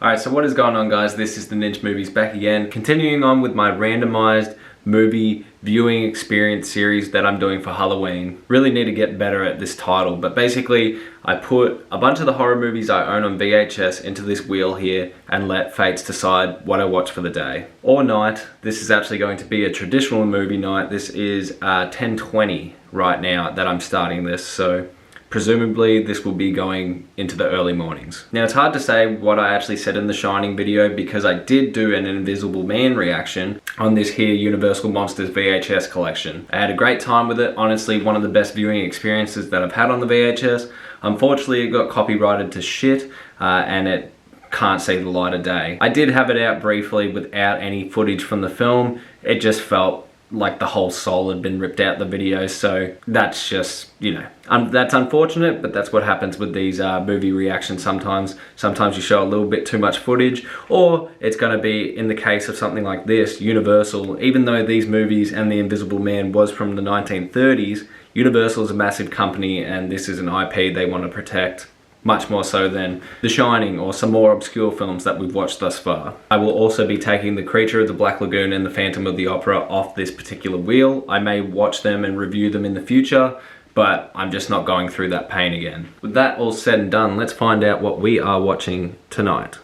Alright, so what is going on, guys? This is the Ninja Movies back again, continuing on with my randomized movie viewing experience series that I'm doing for Halloween. Really need to get better at this title, but basically I put a bunch of the horror movies I own on VHS into this wheel here and let fates decide what I watch for the day or night. This is actually going to be a traditional movie night. This is 10:20 right now that I'm starting this, so presumably this will be going into the early mornings. Now it's hard to say what I actually said in the Shining video because I did do an Invisible Man reaction on this here Universal Monsters VHS collection. I had a great time with it, honestly one of the best viewing experiences that I've had on the VHS. Unfortunately it got copyrighted to shit and it can't see the light of day. I did have it out briefly without any footage from the film. It just felt like the whole soul had been ripped out the video, so that's just, you know, that's unfortunate, but that's what happens with these movie reactions sometimes. Sometimes you show a little bit too much footage, or it's going to be, in the case of something like this, Universal, even though these movies and The Invisible Man was from the 1930s, Universal is a massive company and this is an IP they want to protect. Much more so than The Shining or some more obscure films that we've watched thus far. I will also be taking The Creature of the Black Lagoon and The Phantom of the Opera off this particular wheel. I may watch them and review them in the future, but I'm just not going through that pain again. With that all said and done, let's find out what we are watching tonight.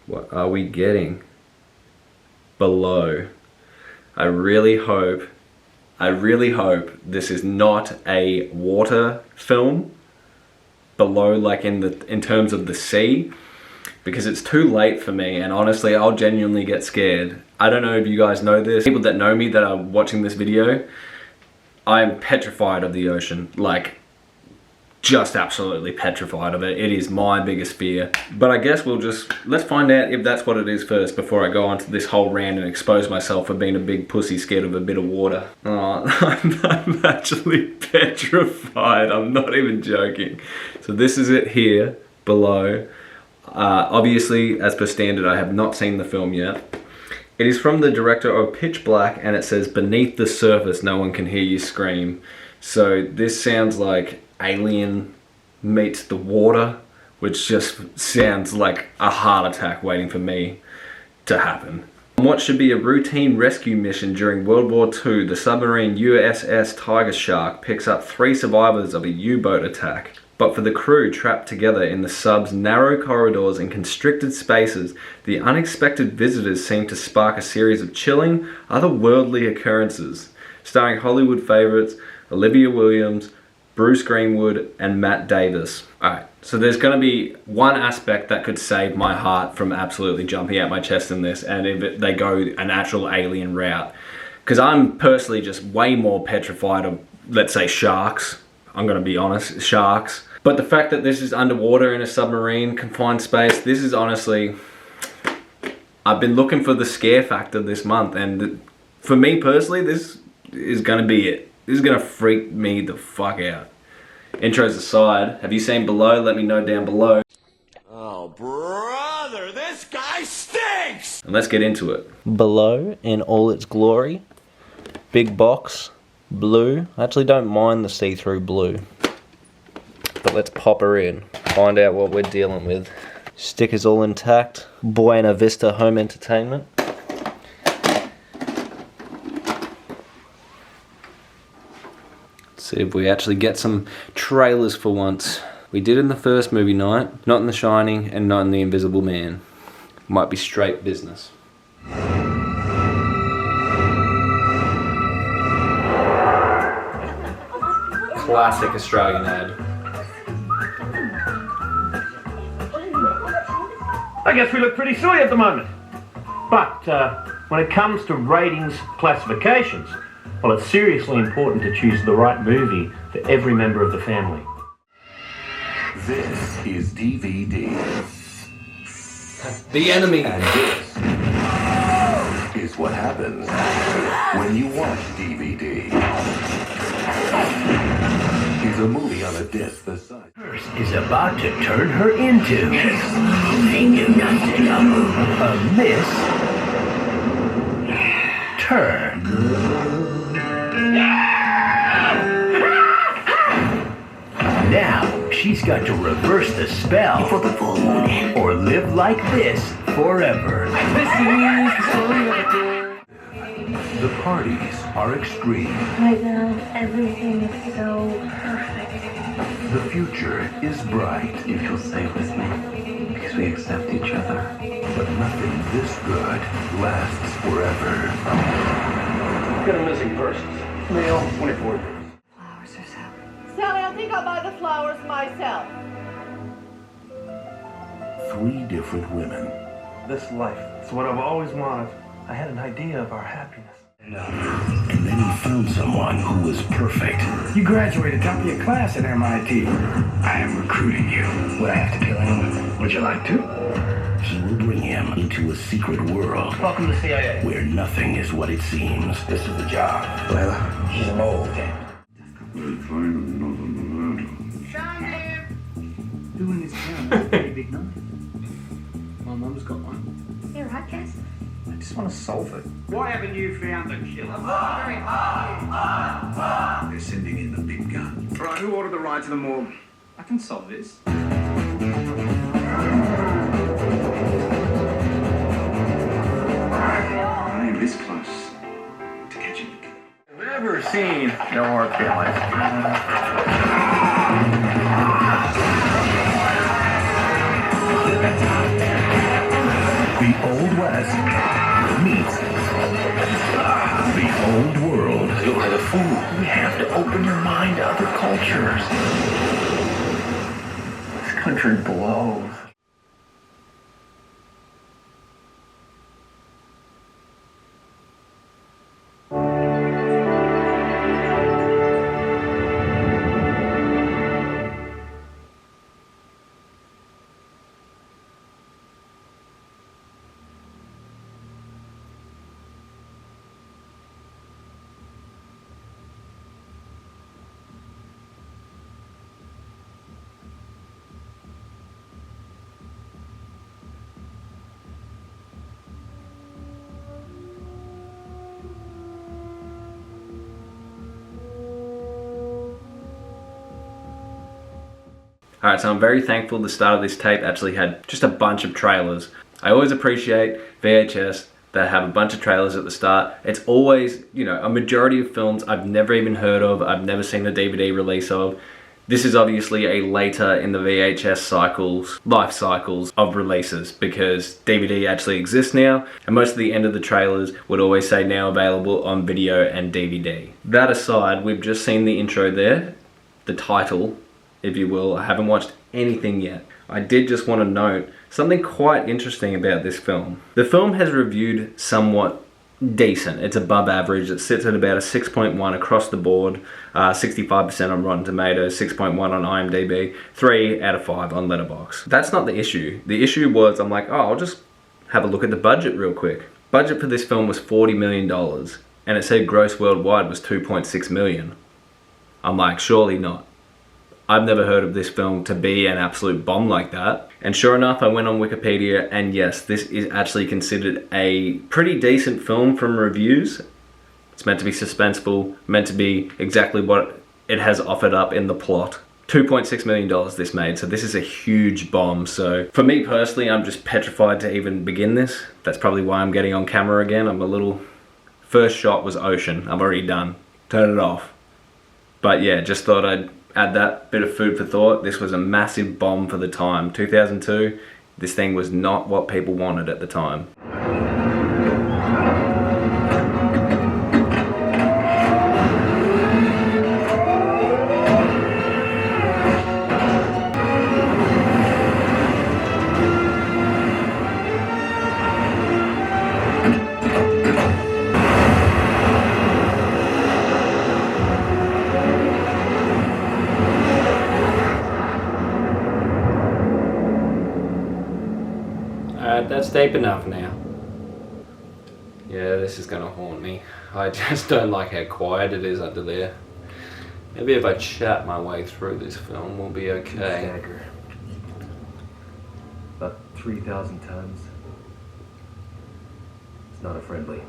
What are we getting? Below. I really hope this is not a water film below, like in terms of the sea, because it's too late for me and honestly I'll genuinely get scared. I don't know if you guys know this, people that know me that are watching this video, I'm petrified of the ocean, like just absolutely petrified of it. It is my biggest fear. But I guess let's find out if that's what it is first before I go on to this whole rant and expose myself for being a big pussy scared of a bit of water. Oh, I'm actually petrified. I'm not even joking. So this is it here below. Obviously, as per standard, I have not seen the film yet. It is from the director of Pitch Black and it says, "Beneath the surface, no one can hear you scream." So this sounds like Alien meets the water, which just sounds like a heart attack waiting for me to happen. What should be a routine rescue mission during World War II, the submarine USS Tiger Shark picks up 3 survivors of a U-boat attack. But for the crew trapped together in the sub's narrow corridors and constricted spaces, the unexpected visitors seem to spark a series of chilling, otherworldly occurrences. Starring Hollywood favorites Olivia Williams, Bruce Greenwood, and Matt Davis. Alright, so there's going to be one aspect that could save my heart from absolutely jumping out my chest in this, and if they go an actual alien route. Because I'm personally just way more petrified of, let's say, sharks. I'm going to be honest, sharks. But the fact that this is underwater in a submarine, confined space, this is honestly... I've been looking for the scare factor this month, and for me personally, this is going to be it. This is gonna freak me the fuck out. Intros aside, have you seen Below? Let me know down below. Oh, brother, this guy stinks! And let's get into it. Below in all its glory. Big box, blue. I actually don't mind the see-through blue. But let's pop her in. Find out what we're dealing with. Stickers all intact. Buena Vista Home Entertainment. See if we actually get some trailers for once. We did in the first movie night, not in The Shining and not in The Invisible Man. Might be straight business. Classic Australian ad. I guess we look pretty silly at the moment. But when it comes to ratings classifications, well, it's seriously important to choose the right movie for every member of the family. This is DVD. The enemy. And this is what happens when you watch DVD. It's a movie on a disc the size. First is about to turn her into a miss turn. He's got to reverse the spell before the full moon or live like this forever. The parties are extreme. Right now, everything is so perfect. The future is bright. You feel safe with me because we accept each other. But nothing this good lasts forever. Got a missing persons. Male, 24. Flowers are so. Sally, I think I'll buy the flowers myself. 3 different women. This life, it's what I've always wanted. I had an idea of our happiness. And then he found someone who was perfect. You graduated top of your class at MIT. I am recruiting you. Would I have to kill anyone? Would you like to? He will bring him into a secret world Welcome to CIA. where nothing is what it seems. This is the job. Layla, she's a mole. Doing this count, that's a pretty big knife. My mum's got one. You're right, guys. I just want to solve it. Why haven't you found the killer? They're sending in the big gun. Right, who ordered the ride to the morgue? I can solve this. I am this close to catching the killer. Never seen no hard feelings. The Old West meets the Old World. You are the fool. You have to open your mind to other cultures. This country blows. Alright, so I'm very thankful the start of this tape actually had just a bunch of trailers. I always appreciate VHS that have a bunch of trailers at the start. It's always, you know, a majority of films I've never even heard of, I've never seen a DVD release of. This is obviously a later in the VHS cycles, life cycles of releases, because DVD actually exists now, and most of the end of the trailers would always say now available on video and DVD. That aside, we've just seen the intro there, the title, if you will. I haven't watched anything yet. I did just want to note something quite interesting about this film. The film has reviewed somewhat decent. It's above average. It sits at about a 6.1 across the board, 65% on Rotten Tomatoes, 6.1 on IMDb, 3 out of 5 on Letterboxd. That's not the issue. The issue was, I'm like, oh, I'll just have a look at the budget real quick. Budget for this film was $40 million, and it said gross worldwide was $2.6 million. I'm like, surely not. I've never heard of this film to be an absolute bomb like that. And sure enough, I went on Wikipedia, and yes, this is actually considered a pretty decent film from reviews. It's meant to be suspenseful, meant to be exactly what it has offered up in the plot. $2.6 million this made, so this is a huge bomb. So for me personally, I'm just petrified to even begin this. That's probably why I'm getting on camera again. I'm a little... First shot was ocean. I'm already done. Turn it off. But yeah, just thought I'd add that bit of food for thought. This was a massive bomb for the time. 2002, this thing was not what people wanted at the time. That's deep enough now. Yeah, this is gonna haunt me. I just don't like how quiet it is under there. Maybe if I chat my way through this film, we'll be okay. Stagger. About 3,000 tons. It's not a friendly.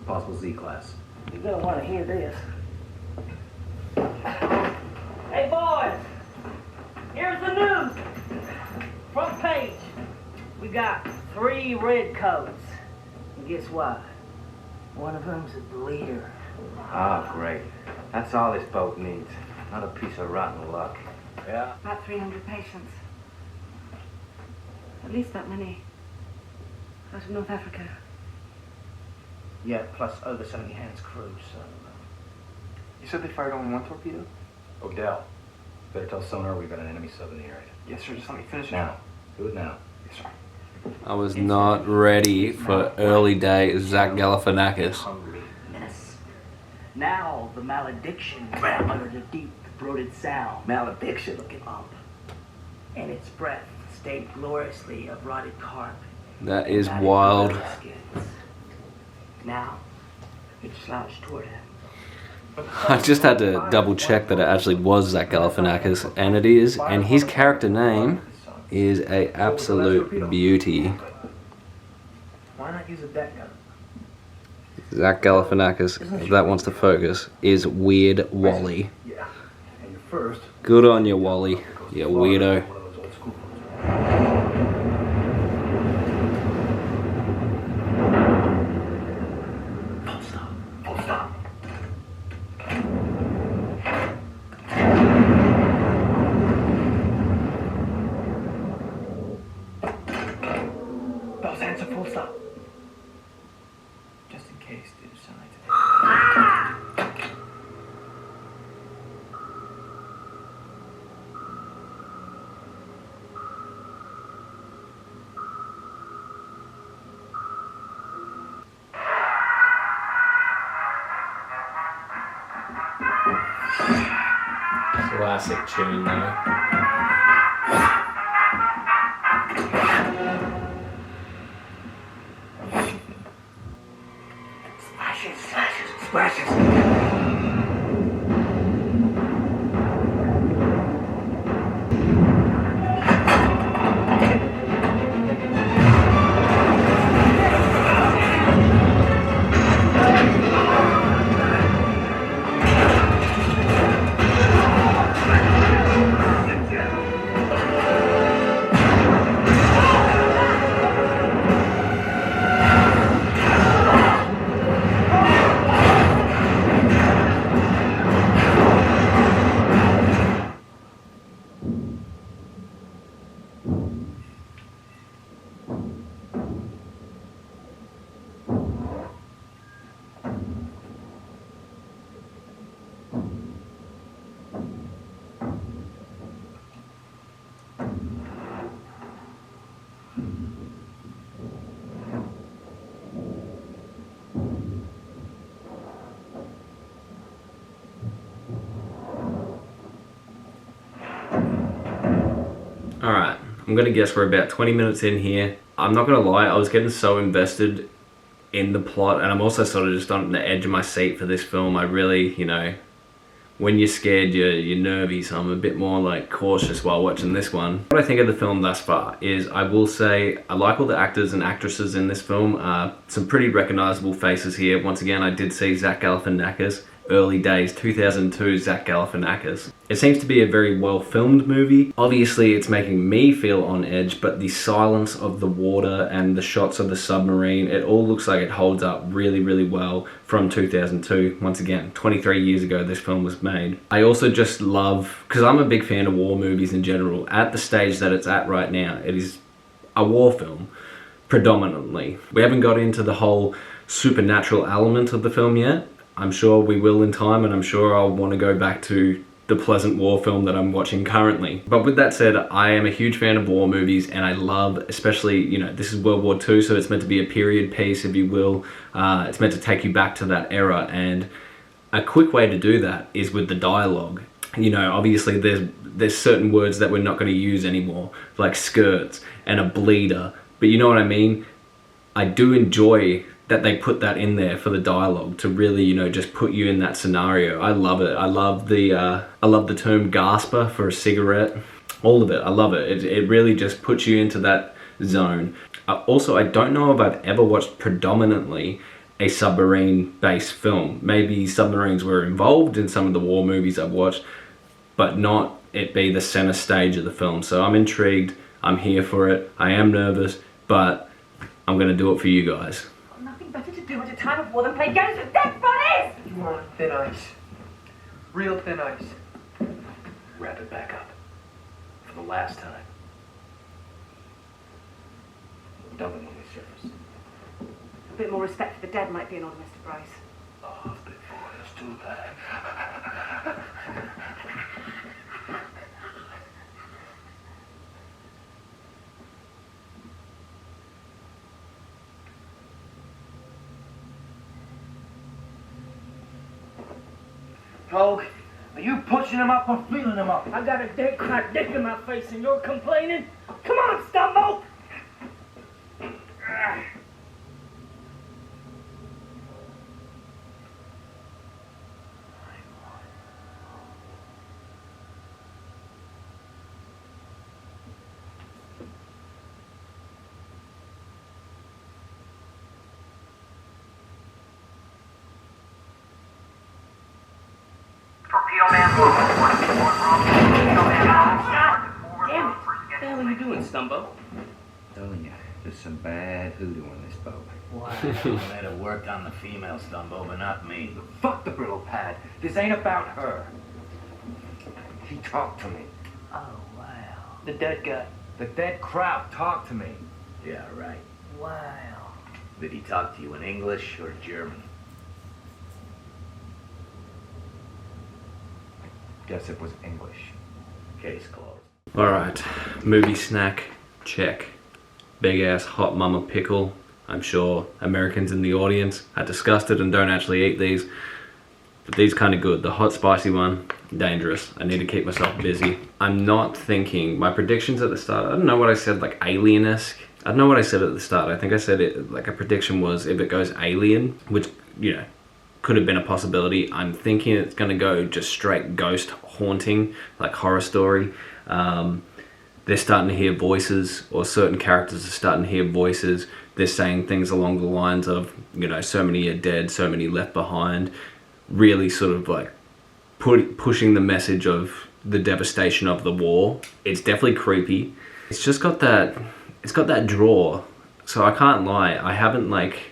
Possible Z-class. You're gonna want to hear this. Hey, boys! We've got 3 red coats. And guess what? One of them's a bleeder. Ah, great. That's all this boat needs. Not a piece of rotten luck. Yeah? About 300 patients. At least that many. Out of North Africa. Yeah, plus over 70 hands crew, so... You said they fired only 1 torpedo? Odell, better tell sonar we've got an enemy sub in the area. Yes, sir. Just let me finish it. Now. Do it now. Yes, sir. I was not ready for early day Zach Galifianakis. Hungry mess. Now the malediction ran under the deep throated sound. Malediction looking up. And its breath stayed gloriously of rotted carpet. That is wild. Now it slouched toward him. I just had to double check that it actually was Zach Galifianakis, and it is, and his character name is a absolute beauty. Why not use a deck gun? Zach Galifianakis, if that wants to focus, is Weird Wally. Yeah. And first, Good on you, Wally, you weirdo. one of those old school ones. Full stop. Full stop. Those hands are full stop. Just in case they decide to. Classic tune though. Splashes, splashes, splashes. Alright, I'm gonna guess we're about 20 minutes in here. I'm not gonna lie, I was getting so invested in the plot, and I'm also sort of just on the edge of my seat for this film. I really, you know, when you're scared, you're nervy, so I'm a bit more like cautious while watching this one. What I think of the film thus far is, I will say, I like all the actors and actresses in this film. Some pretty recognizable faces here. Once again, I did see Zach Galifianakis. Early days, 2002 Zach Galifianakis. It seems to be a very well filmed movie. Obviously it's making me feel on edge, but the silence of the water and the shots of the submarine, it all looks like it holds up really, really well from 2002. Once again, 23 years ago this film was made. I also just love, because I'm a big fan of war movies in general, at the stage that it's at right now, it is a war film, predominantly. We haven't got into the whole supernatural element of the film yet. I'm sure we will in time, and I'm sure I'll want to go back to the pleasant war film that I'm watching currently. But with that said, I am a huge fan of war movies, and I love, especially, you know, this is World War II, so it's meant to be a period piece, if you will. It's meant to take you back to that era, and a quick way to do that is with the dialogue. You know, obviously there's certain words that we're not going to use anymore, like skirts and a bleeder, but you know what I mean? I do enjoy that they put that in there for the dialogue to really, you know, just put you in that scenario. I love it. I love the term gasper for a cigarette. All of it. I love it. It really just puts you into that zone. Also, I don't know if I've ever watched predominantly a submarine-based film. Maybe submarines were involved in some of the war movies I've watched, but not it be the center stage of the film. So I'm intrigued. I'm here for it. I am nervous, but I'm gonna do it for you guys. Nothing better to do at a time of war than play games with dead bodies! You want thin ice. Real thin ice. Wrap it back up. For the last time. Dump it on the surface. A bit more respect for the dead might be in order, Mr. Bryce. Oh, before it's too late. Hogue, are you pushing him up or feeling him up? I got a dead cracked dick in my face and you're complaining? Come on, Stumbo! Damn it! What the hell are you doing, Stumbo? Telling you, there's some bad hoodoo on this boat. Why? Let her work on the female, Stumbo, but not me. Fuck the brittle pad. This ain't about her. He talked to me. Oh, wow. The dead guy. The dead crowd talked to me. Yeah, right. Wow. Did he talk to you in English or German? Guess it was English. Case closed. Alright, movie snack, check. Big ass hot mama pickle. I'm sure Americans in the audience are disgusted and don't actually eat these. But these kind of good. The hot spicy one, dangerous. I need to keep myself busy. I'm not thinking, my predictions at the start, I don't know what I said, like alien-esque. I don't know what I said at the start. I think I said it, like a prediction was if it goes alien, which, you know, could have been a possibility. I'm thinking it's gonna go just straight ghost haunting, like horror story. They're starting to hear voices, or certain characters are starting to hear voices. They're saying things along the lines of, you know, so many are dead, so many left behind. Really sort of like pushing the message of the devastation of the war. It's definitely creepy. It's just got that, it's got that draw. So I can't lie, I haven't like,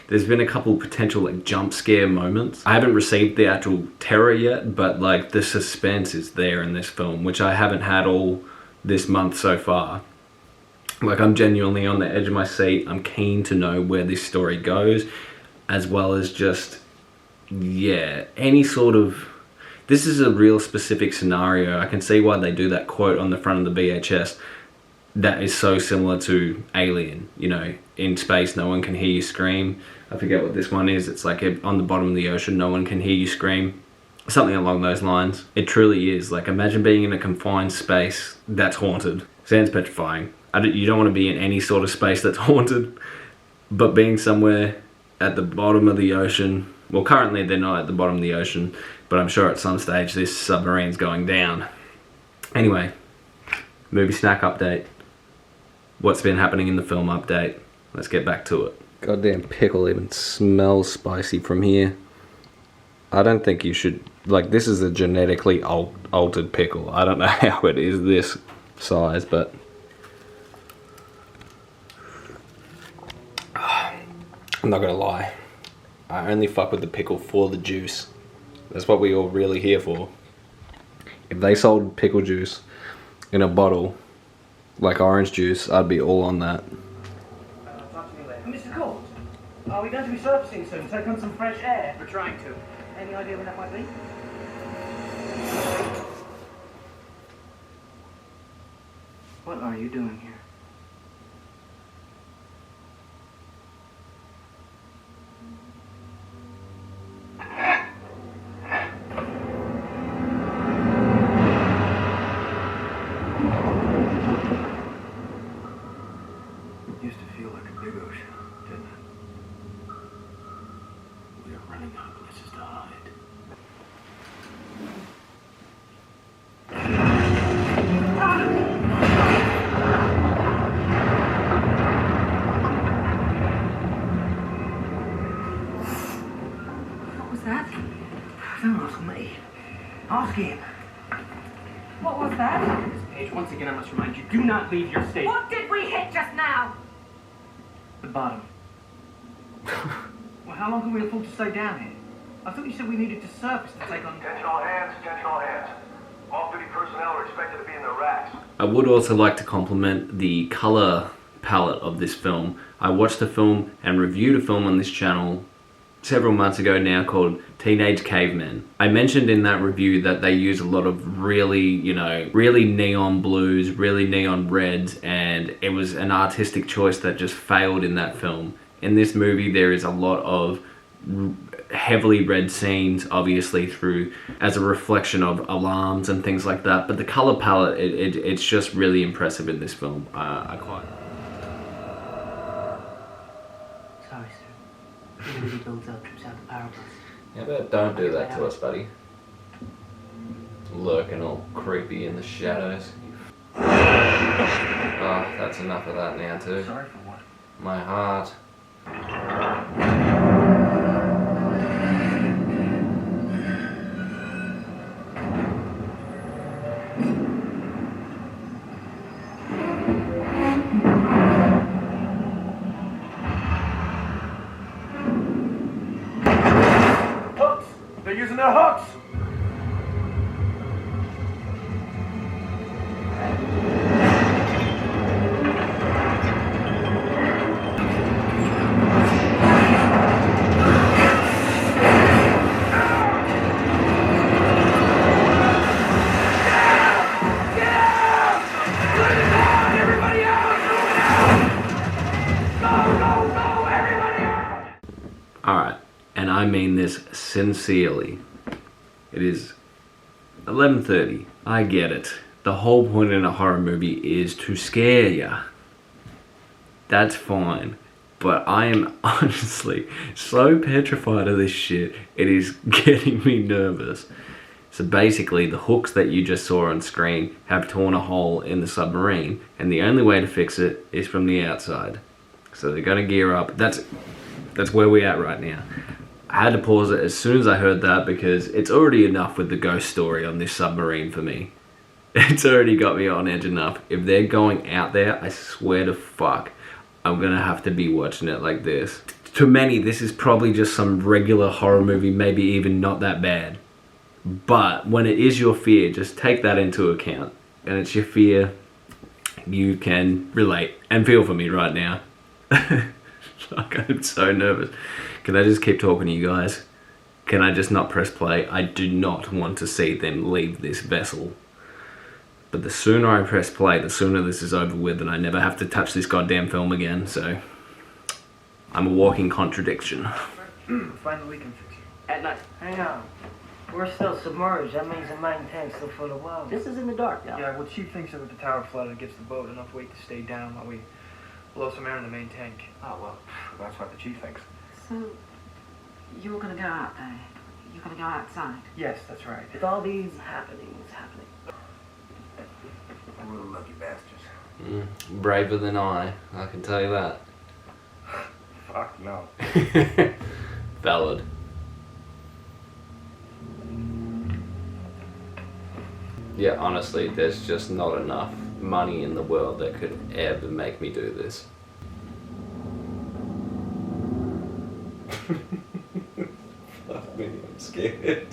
there's been a couple potential like jump scare moments. I haven't received the actual terror yet, but like the suspense is there in this film, which I haven't had all this month so far. Like I'm genuinely on the edge of my seat. I'm keen to know where this story goes, as well as just, yeah, any sort of, this is a real specific scenario. I can see why they do that quote on the front of the VHS. That is so similar to Alien, you know, in space no one can hear you scream. I forget what this one is. It's like on the bottom of the ocean no one can hear you scream. Something along those lines. It truly is. Like imagine being in a confined space that's haunted. Sounds petrifying. You don't want to be in any sort of space that's haunted, but being somewhere at the bottom of the ocean, well currently they're not at the bottom of the ocean, but I'm sure at some stage this submarine's going down. Anyway, movie snack update. What's been happening in the film update. Let's get back to it. Goddamn pickle even smells spicy from here. I don't think you should, like this is a genetically altered pickle. I don't know how it is this size, but I'm not gonna lie. I only fuck with the pickle for the juice. That's what we all really here for. If they sold pickle juice in a bottle, like orange juice, I'd be all on that. Talk to me later. Mr. Colt, are we going to be surfacing soon? Take on some fresh air? We're trying to. Any idea when that might be? What are you doing here? Used to feel like a big ocean, didn't it? We are running out of places to hide. What was that? Don't ask me. Ask him. What was that? Paige, once again I must remind you, do not leave your station. What did we hit just now? The bottom. Well, how long can we afford to stay down here? I thought you said we needed to surface to take on... Attention all hands, attention all hands. Off-duty personnel are expected to be in their racks. I would also like to compliment the color palette of this film. I watched the film and reviewed a film on this channel several months ago now called Teenage Cavemen. I mentioned in that review that they use a lot of really, really neon blues, really neon reds, and it was an artistic choice that just failed in that film. In this movie there is a lot of heavily red scenes, obviously through as a reflection of alarms and things like that, but the color palette, it's just really impressive in this film. I quite... Sorry, sir. The movie builds up trips out the power bus. Yeah, but don't do that to us, buddy. Lurking all creepy in the shadows. Oh, that's enough of that now too. Sorry for what? My heart. Hooks! They're using their hooks! Alright, and I mean this sincerely. It is 11:30. I get it. The whole point in a horror movie is to scare ya. That's fine. But I am honestly so petrified of this shit, it is getting me nervous. So basically, the hooks that you just saw on screen have torn a hole in the submarine, and the only way to fix it is from the outside. So they're gonna gear up. That's where we're at right now. I had to pause it as soon as I heard that because it's already enough with the ghost story on this submarine for me. It's already got me on edge enough. If they're going out there, I swear to fuck, I'm gonna have to be watching it like this. To many, this is probably just some regular horror movie, maybe even not that bad. But when it is your fear, just take that into account. And it's your fear, you can relate and feel for me right now. Fuck, I'm so nervous. Can I just keep talking to you guys? Can I just not press play? I do not want to see them leave this vessel. But the sooner I press play, the sooner this is over with and I never have to touch this goddamn film again, so... I'm a walking contradiction. Finally we can fix it. At night. Hang on. We're still submerged. That means the main tank's still full of water. This is in the dark now. Yeah, well, Chief thinks that with the tower flooded, it gives the boat enough weight to stay down while we blow some air in the main tank. Oh, well, that's what the chief thinks. So, you're gonna go out there? You're gonna go outside? Yes, that's right. With all these happening. Real lucky bastards. Braver than I can tell you that. Fuck no. Valid. Yeah, honestly, there's just not enough money in the world that could ever make me do this. Fuck me, I'm scared.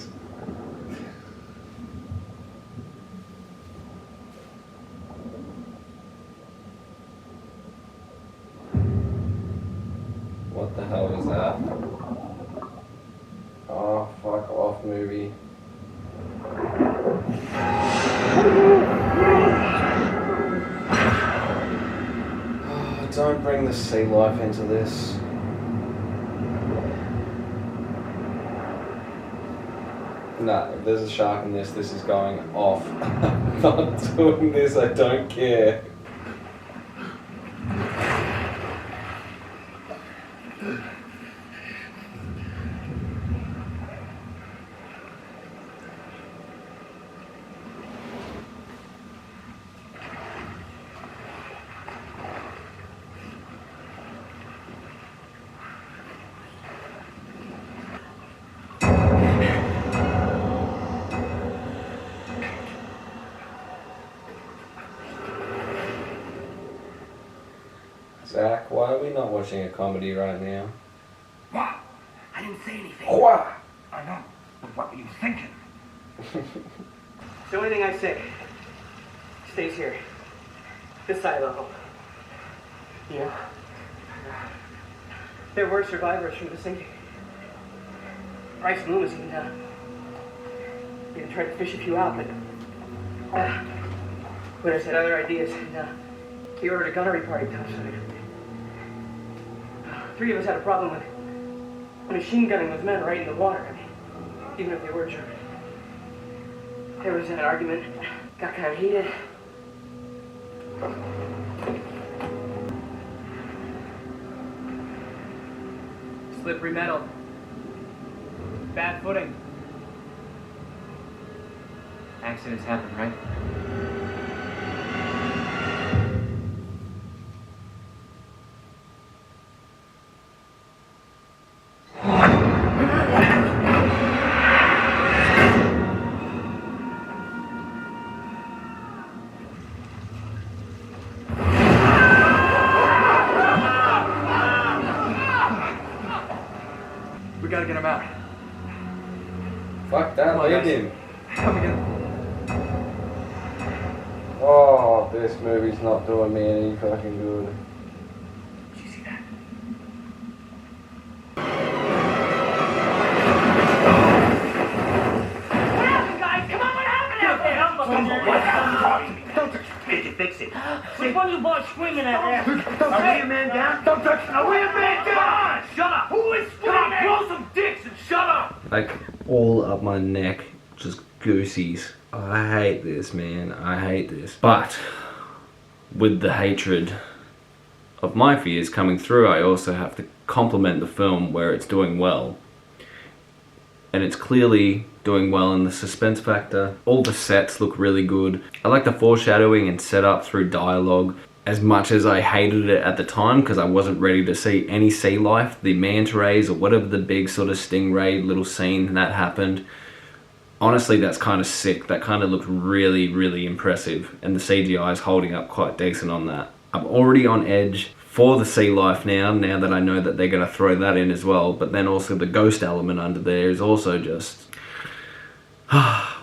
What the hell was that? Oh, fuck off, movie. Oh, don't bring the sea life into this. Nah, if there's a shark in this, this is going off. I'm not doing this, I don't care. Zach, why are we not watching a comedy right now? What? I didn't say anything. What? I know. But what were you thinking? So anything I say stays here. This side of the hole. Yeah. There were survivors from the sinking. Bryce and Loomis even tried to fish a few out, but Winners had other ideas, and he ordered a gunnery party topside. 3 of us had a problem with machine gunning with men right in the water. I mean, even if they were German. There was an argument, got kind of heated. Slippery metal. Bad footing. Accidents happen, right? We gotta get him out. Fuck that, leave him. Come again. Oh, this movie's not doing me any fucking good. Did you see that? What happened, guys? Come on, what happened out there? What happened? Don't touch me. Did you fix it? Which one you boys screaming at there? Are we a man down? Don't touch me. Are we a man down? Shut up! Who is screaming? Blow some dicks and shut up! Like, all up my neck, just goosies. I hate this, man. I hate this. But, with the hatred of my fears coming through, I also have to compliment the film where it's doing well. And it's clearly doing well in the suspense factor. All the sets look really good. I like the foreshadowing and setup through dialogue. As much as I hated it at the time because I wasn't ready to see any sea life, the manta rays or whatever the big sort of stingray little scene that happened, honestly that's kind of sick. That kind of looked really, really impressive, and the CGI is holding up quite decent on that. I'm already on edge for the sea life now that I know that they're going to throw that in as well, but then also the ghost element under there is also just...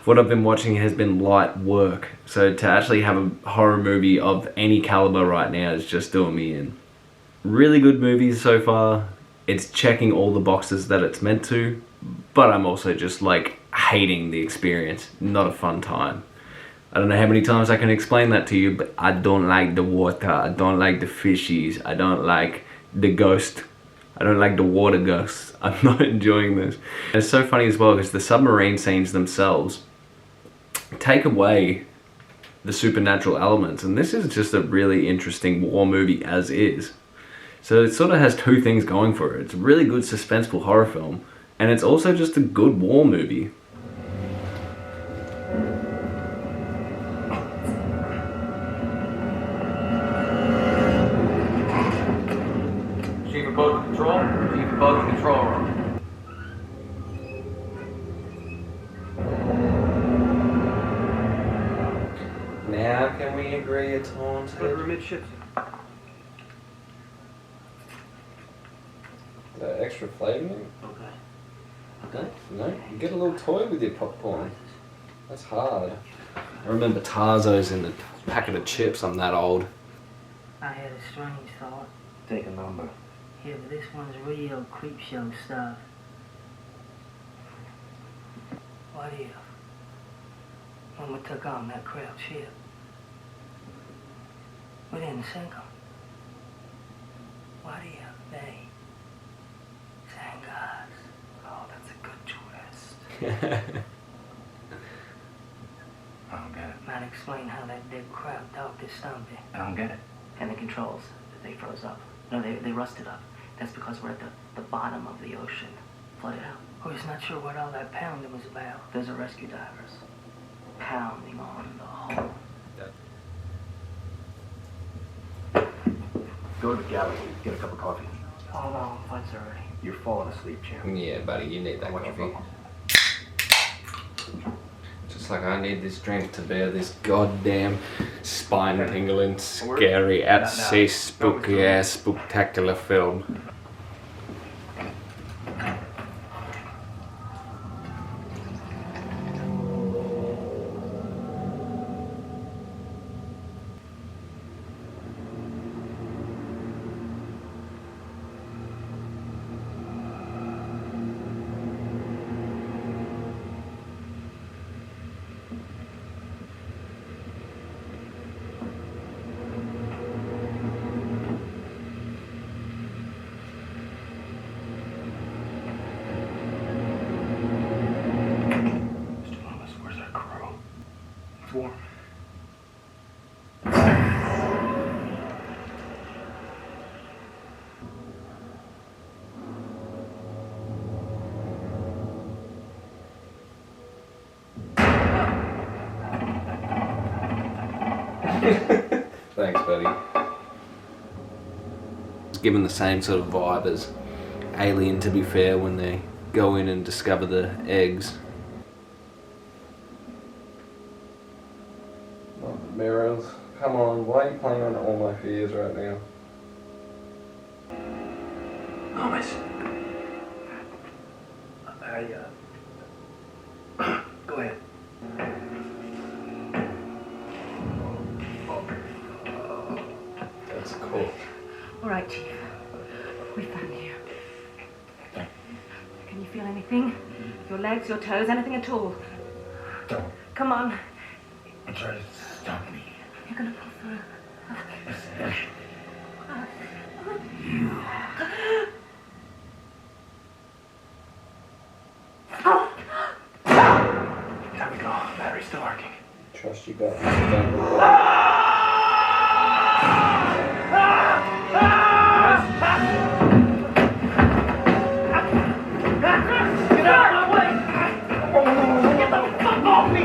what I've been watching has been light work, so to actually have a horror movie of any caliber right now is just doing me in. Really good movies so far. It's checking all the boxes that it's meant to, but I'm also just like hating the experience. Not a fun time. I don't know how many times I can explain that to you, but I don't like the water, I don't like the fishies, I don't like the ghost, I don't like the water ghosts. I'm not enjoying this. And it's so funny as well because the submarine scenes themselves take away the supernatural elements, and this is just a really interesting war movie as is. So it sort of has two things going for it. It's a really good suspenseful horror film, and it's also just a good war movie. Chief of Boat Control, Chief of Boat Control Room. Now can we agree it's haunted? Put her midships. Is that extra flavour in it? Okay. No? You get a little toy with your popcorn. That's hard. I remember Tarzo's in the packet of chips. I'm that old. I had a strange thought. Take a number. Yeah, but this one's real creep show stuff. What if, when we took on that crowd ship, we didn't sink them? What if they sank us? Oh, that's a good twist. I don't get it. Might explain how that dead crowd talked to Stumpy. I don't get it. And the controls, they froze up. No, they rusted up. That's because we're at the bottom of the ocean. Flooded out. I was not sure what all that pounding was about. Those are rescue divers. Pounding on the hull. Go to the gallery. Get a cup of coffee. Oh no, fight's already. You're falling asleep, champ. Yeah, buddy, you need that Watch your coffee. phone. Just like like I need this drink to bear this goddamn spine-tingling, scary, at sea, spooky-ass, spectacular film. Warm. Thanks, buddy. It's given the same sort of vibe as Alien, to be fair, when they go in and discover the eggs. Oh, mirrors, come on, why are you playing on all my fears right now? Thomas. Go ahead. That's cool. All right, Chief. We found you. Can you feel anything? Your legs, your toes, anything at all? Don't. Come on. Try to stop me. You're gonna pull through. There we go. Battery's still working. Trust you got Get out of my way! Get the fuck off me!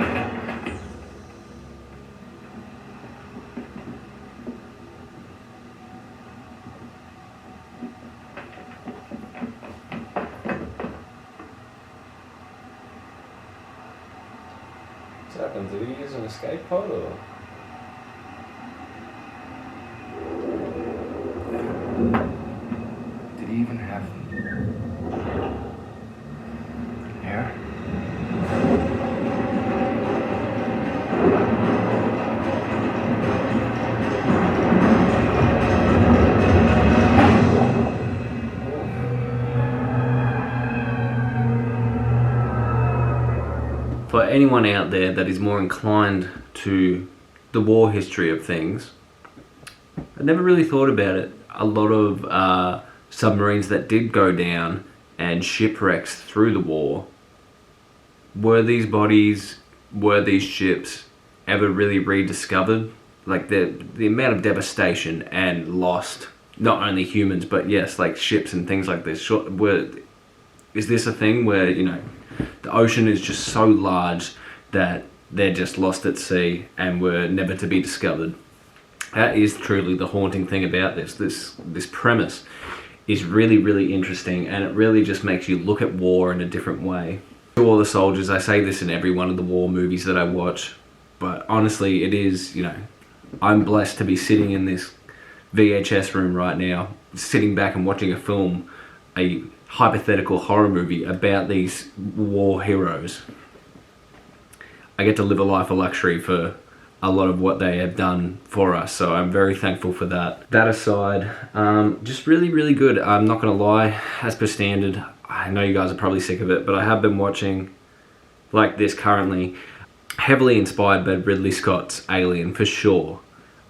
What's happened? Did he use an escape pod or? Did he even have hair? For anyone out there that is more inclined to the war history of things, I never really thought about it. A lot of submarines that did go down and shipwrecks through the war, were these bodies, were these ships ever really rediscovered? Like the amount of devastation and lost, not only humans, but yes, like ships and things like this. Is this a thing where, you know, the ocean is just so large that they're just lost at sea and were never to be discovered? That is truly the haunting thing about this. This premise is really, really interesting, and it really just makes you look at war in a different way. To all the soldiers, I say this in every one of the war movies that I watch, but honestly, it is, you know, I'm blessed to be sitting in this VHS room right now, sitting back and watching a film, a hypothetical horror movie about these war heroes. I get to live a life of luxury for a lot of what they have done for us, so I'm very thankful for that. That aside, just really, really good. I'm not gonna lie, as per standard, I know you guys are probably sick of it, but I have been watching like this currently, heavily inspired by Ridley Scott's Alien for sure.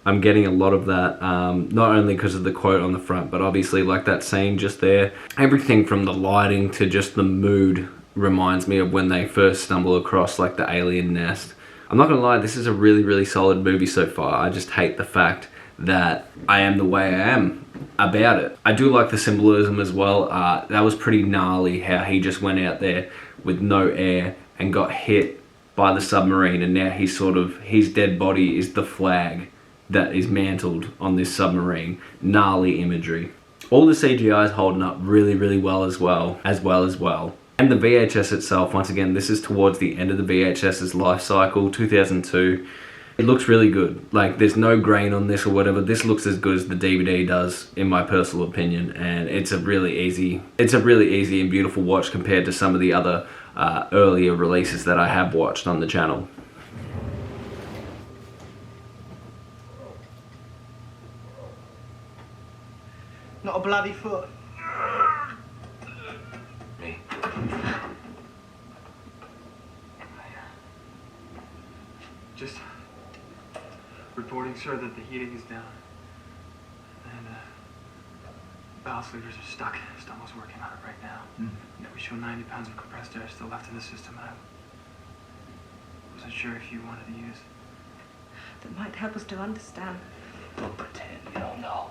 I'm getting a lot of that, not only because of the quote on the front, but obviously like that scene just there. Everything from the lighting to just the mood reminds me of when they first stumble across like the alien nest. I'm not gonna lie, this is a really, really solid movie so far. I just hate the fact that I am the way I am about it. I do like the symbolism as well. That was pretty gnarly how he just went out there with no air and got hit by the submarine, and now he's sort of, his dead body is the flag that is mantled on this submarine. Gnarly imagery. All the CGI is holding up really, really well as well. And the VHS itself, once again, this is towards the end of the VHS's life cycle, 2002. It looks really good. Like, there's no grain on this or whatever. This looks as good as the DVD does, in my personal opinion, and it's a really easy and beautiful watch compared to some of the other earlier releases that I have watched on the channel. Not a bloody foot. Me. Just reporting, sir, that the heating is down. And valve sleevers are stuck. Stone's working on it right now. Yeah, we show 90 pounds of compressed air still left in the system. I wasn't sure if you wanted to use. That might help us to understand. Don't pretend you don't know.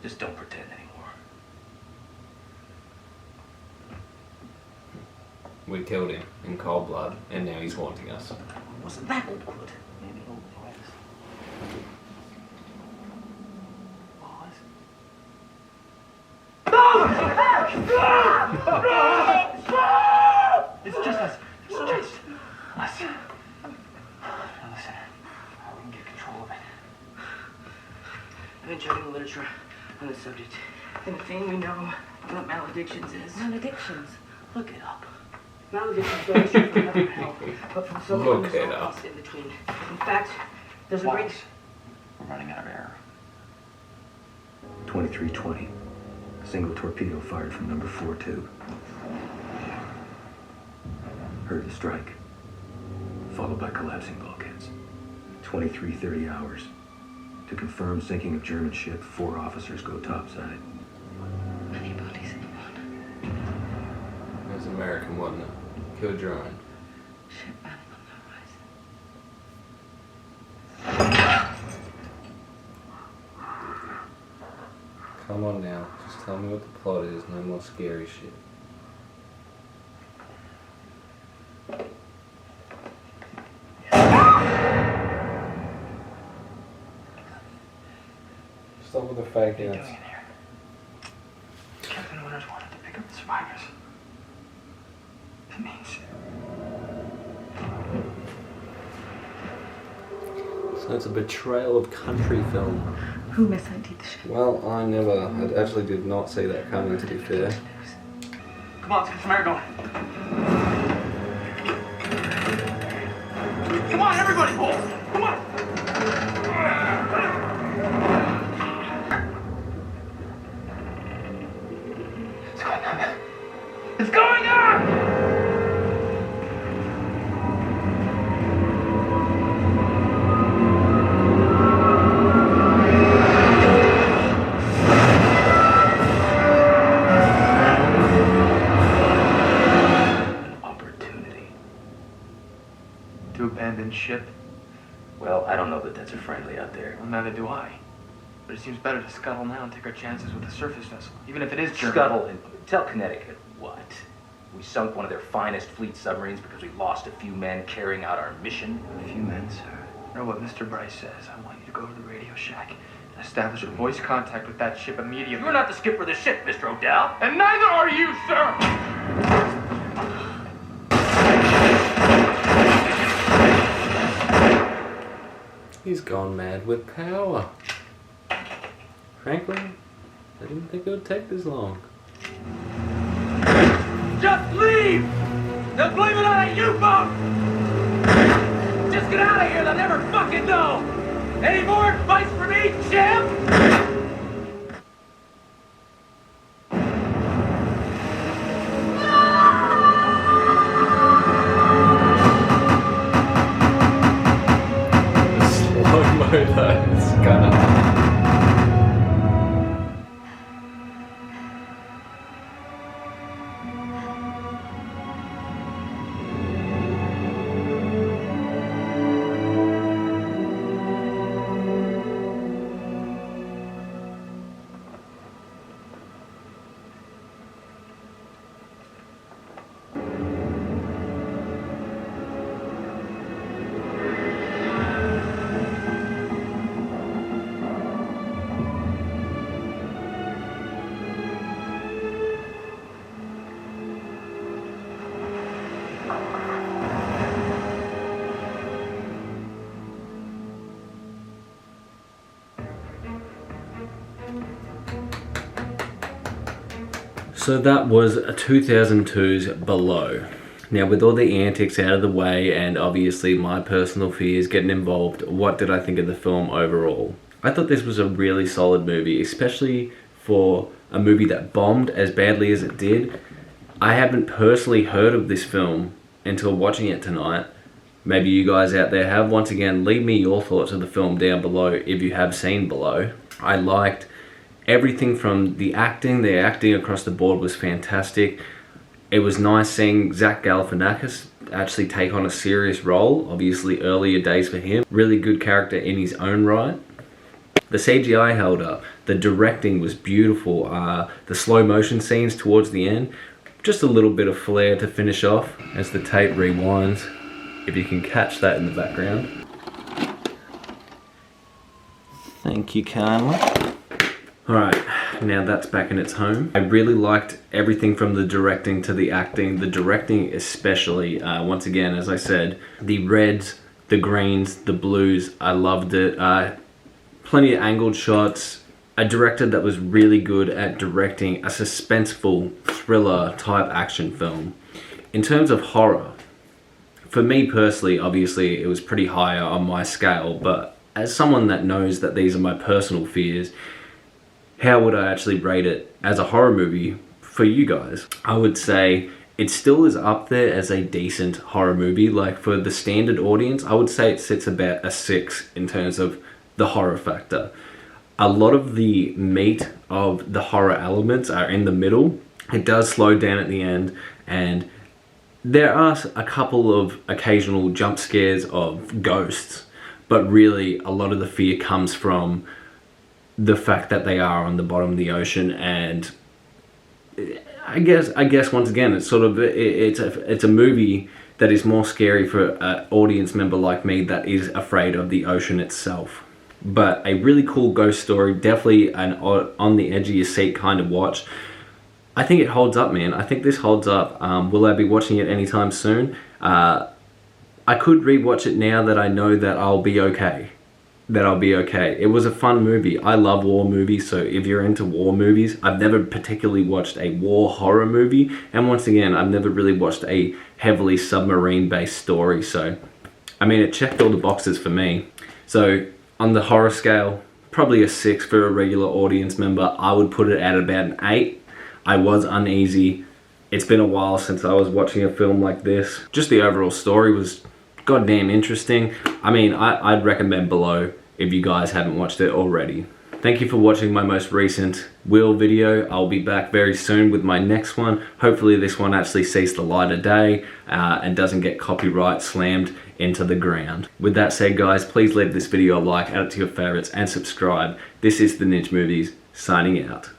Just don't pretend anymore. We killed him in cold blood, and now he's haunting us. Wasn't that awkward? Maybe it was. It's just us. It's just us. Now listen, we can get control of it. I've been checking the literature on the subject. And the thing we know about maledictions is... Maledictions? Look it up. Maledictions don't straight from heaven or hell, but from someone Look who's it all up. lost in between. In fact, there's a great... We're running out of air. 2320. A single torpedo fired from number 4 tube. Heard the strike, followed by collapsing bulkheads. 23:30 hours. To confirm sinking of German ship, 4 officers go topside. Many bodies in one. It was American, wasn't it? Killed your own. Ship bound on the horizon. Come on now, just tell me what the plot is, no more scary shit. Stop with the fake What are you outs. doing in here? Captain Winters wanted to pick up the survivors. It means... So it's a betrayal of country film. Who mis-ID'd the ship? Well, I actually did not see that coming, to be fair. Come on, let's get some air going. Come on, everybody, pull! Come on! It's going up! An opportunity. To abandon ship? Well, I don't know that that's a friendly out there. Well, neither do I. But it seems better to scuttle now and take our chances with a surface vessel, even if it is German. Scuttle and tell Connecticut what? We sunk one of their finest fleet submarines because we lost a few men carrying out our mission. A few men, sir. Know what Mr. Bryce says. I want you to go to the radio shack and establish a voice contact with that ship immediately. You're not the skipper of the ship, Mr. O'Dowd. And neither are you, sir! He's gone mad with power. Frankly, I didn't think it would take this long. Just leave! They'll blame it on a U-boat! Just get out of here, they'll never fucking know! Any more advice for me, champ? Slow-mo though, it's kinda... So that was 2002's Below. Now, with all the antics out of the way and obviously my personal fears getting involved, what did I think of the film overall? I thought this was a really solid movie, especially for a movie that bombed as badly as it did. I haven't personally heard of this film until watching it tonight. Maybe you guys out there have. Once again, leave me your thoughts of the film down below if you have seen Below. I liked everything from the acting across the board was fantastic. It was nice seeing Zach Galifianakis actually take on a serious role, obviously earlier days for him. Really good character in his own right. The CGI held up, the directing was beautiful, the slow motion scenes towards the end, just a little bit of flair to finish off as the tape rewinds, if you can catch that in the background. Thank you kindly. Alright, now that's back in its home. I really liked everything from the directing to the acting. The directing especially, once again, as I said, the reds, the greens, the blues, I loved it. Plenty of angled shots. A director that was really good at directing a suspenseful thriller type action film. In terms of horror, for me personally, obviously it was pretty higher on my scale, but as someone that knows that these are my personal fears, how would I actually rate it as a horror movie for you guys? I would say it still is up there as a decent horror movie. Like for the standard audience, I would say it sits about a 6 in terms of the horror factor. A lot of the meat of the horror elements are in the middle. It does slow down at the end, and there are a couple of occasional jump scares of ghosts, but really a lot of the fear comes from the fact that they are on the bottom of the ocean. And I guess once again, it's sort of it's a movie that is more scary for an audience member like me that is afraid of the ocean itself. But a really cool ghost story, definitely an on the edge of your seat kind of watch. I think it holds up, man. I think this holds up. Will I be watching it anytime soon? I could rewatch it now that I know that I'll be okay. It was a fun movie. I love war movies, so if you're into war movies, I've never particularly watched a war horror movie, and once again, I've never really watched a heavily submarine-based story, so I mean, it checked all the boxes for me. So on the horror scale, probably a 6 for a regular audience member. I would put it at about an 8. I was uneasy. It's been a while since I was watching a film like this. Just the overall story was goddamn interesting. I mean, I'd recommend Below if you guys haven't watched it already. Thank you for watching my most recent Wheel video. I'll be back very soon with my next one. Hopefully this one actually sees the light of day and doesn't get copyright slammed into the ground. With that said, guys, please leave this video a like, add it to your favorites, and subscribe. This is The Ninja Movies, signing out.